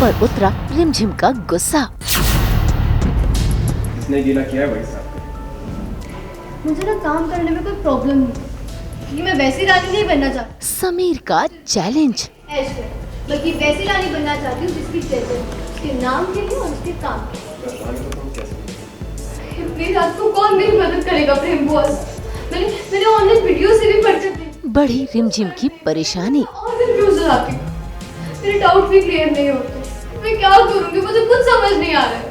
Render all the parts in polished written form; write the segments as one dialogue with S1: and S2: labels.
S1: पर उतरा रिमझिम का गुस्सा।
S2: किसने गीला किया है भाई साहब?
S3: मुझे ना काम करने में कोई प्रॉब्लम नहीं, ये मैं वैसी रानी नहीं बनना चाहती।
S1: समीर का चैलेंज।
S3: ऐश कर, बल्कि वैसी रानी बनना चाहती हूँ जिसकी जजमेंट उसके नाम के लिए और उसके काम के लिए। प्लीज आपको कौन मेरी मदद करेगा प्रेम बॉस? मैंने ऑनलाइन वीडियो से भी पढ़ चुकी।
S1: बढ़ी रिमझिम की परेशानी।
S3: और कंफ्यूज आती हूँ, मेरे डाउट भी क्लियर नहीं होते। मैं क्या करूँगी, मुझे कुछ समझ नहीं आ रहा है।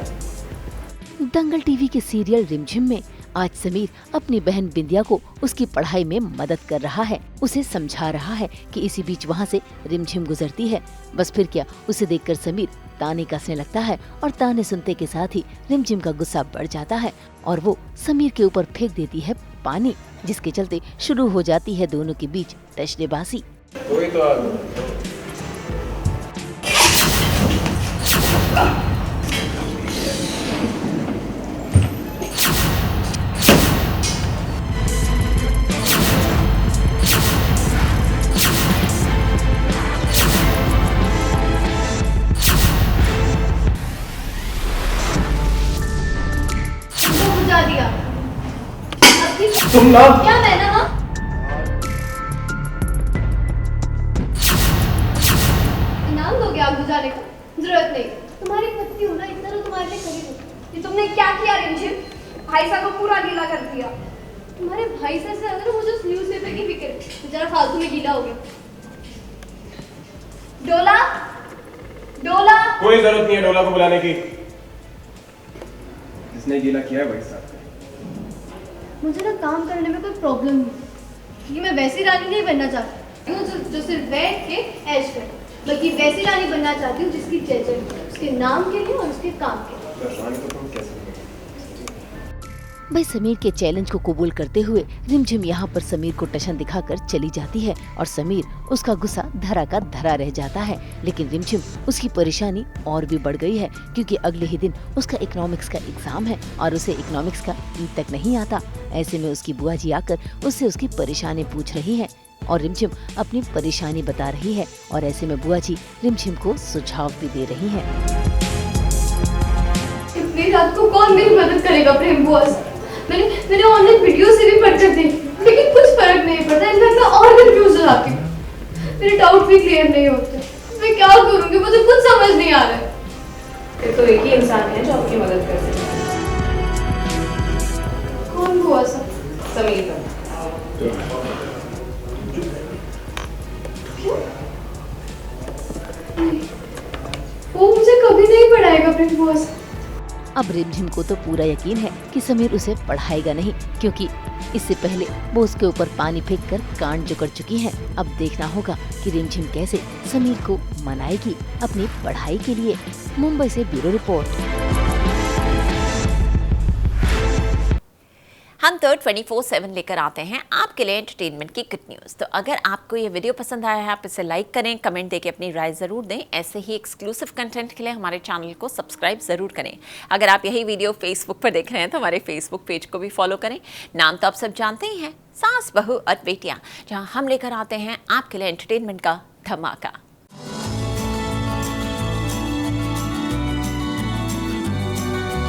S1: दंगल टीवी के सीरियल रिमझिम में आज समीर अपनी बहन बिंदिया को उसकी पढ़ाई में मदद कर रहा है। उसे समझा रहा है कि इसी बीच वहाँ से रिमझिम गुजरती है। बस फिर क्या, उसे देखकर समीर ताने कसने लगता है और ताने सुनते के साथ ही रिमझिम का गुस्सा बढ़ जाता है और वो समीर के ऊपर फेंक देती है पानी, जिसके चलते शुरू हो जाती है दोनों के बीच टशनेबाजी।
S2: कोई तो आ गया।
S3: दिया
S2: तुम ना
S3: क्या मैं ना इनाम दोगे आग बुझाने का? जरूरत नहीं, तुम्हारी पत्नी हूँ ना, इतना तो तुम्हारे लिए करी हूँ।
S4: ये तुमने क्या किया रिमझिम? भाई साहब को पूरा गीला कर दिया।
S3: तुम्हारे भाई से ज्यादा ना मुझे उस न्यूज़पेपर की फिक्र है, जरा फालतू में गीला हो गया।
S4: डोला, डोला।
S2: कोई जरूरत नहीं है डोला को बुलाने की। किसने गीला किया है भाई साहब?
S3: मुझे ना काम करने में कोई प्रॉब्लम नहीं, ये मैं वैसी रानी नहीं बनना चाहती हूँ जो सिर्फ बैठ के ऐश करे, बल्कि वैसी रानी बनना चाहती हूँ जिसकी जजमेंट उसके नाम के लिए और उसके काम के लिए।
S1: भाई समीर के चैलेंज को कबूल करते हुए रिमझिम यहाँ पर समीर को टशन दिखाकर चली जाती है और समीर उसका गुस्सा धरा का धरा रह जाता है। लेकिन रिमझिम उसकी परेशानी और भी बढ़ गई है क्योंकि अगले ही दिन उसका इकोनॉमिक्स का एग्जाम है और उसे इकोनॉमिक्स का ई तक नहीं आता। ऐसे में उसकी बुआ जी आकर उससे उसकी परेशानी पूछ रही है और रिमझिम अपनी परेशानी बता रही है और ऐसे में बुआ जी रिमझिम को सुझाव भी दे रही है।
S3: प्लीज आपको कौन मेरी मदद करेगा प्रेम बॉस? मैंने ऑनलाइन वीडियो से भी पढ़ कर देखी, लेकिन कुछ फर्क नहीं पड़ता। इनफैक्ट मैं और कंफ्यूज हो जाती हूँ, मेरे डाउट भी क्लियर नहीं होते। मैं क्या करूँगी, मुझे कुछ समझ नहीं आ रहा है।
S4: ये तो एक ही इंसान है जो आपकी मदद कर सकता है।
S3: कौन हुआ सब?
S4: समीर का।
S3: वो मुझे कभी नहीं पढ़ाएगा प्रेम बॉस।
S1: अब रिमझिम को तो पूरा यकीन है कि समीर उसे पढ़ाएगा नहीं, क्योंकि इससे पहले वो उसके ऊपर पानी फेंककर कांड जो कर चुकी है। अब देखना होगा कि रिमझिम कैसे समीर को मनाएगी अपनी पढ़ाई के लिए। मुंबई से ब्यूरो रिपोर्ट।
S5: हम तो 24/7 लेकर आते हैं आपके लिए एंटरटेनमेंट की गुड न्यूज़। तो अगर आपको ये वीडियो पसंद आया है, आप इसे लाइक करें, कमेंट देके अपनी राय ज़रूर दें। ऐसे ही एक्सक्लूसिव कंटेंट के लिए हमारे चैनल को सब्सक्राइब ज़रूर करें। अगर आप यही वीडियो फेसबुक पर देख रहे हैं तो हमारे फेसबुक पेज को भी फॉलो करें। नाम तो आप सब जानते ही हैं, सास बहू और बेटियाँ, जहाँ हम लेकर आते हैं आपके लिए एंटरटेनमेंट का धमाका।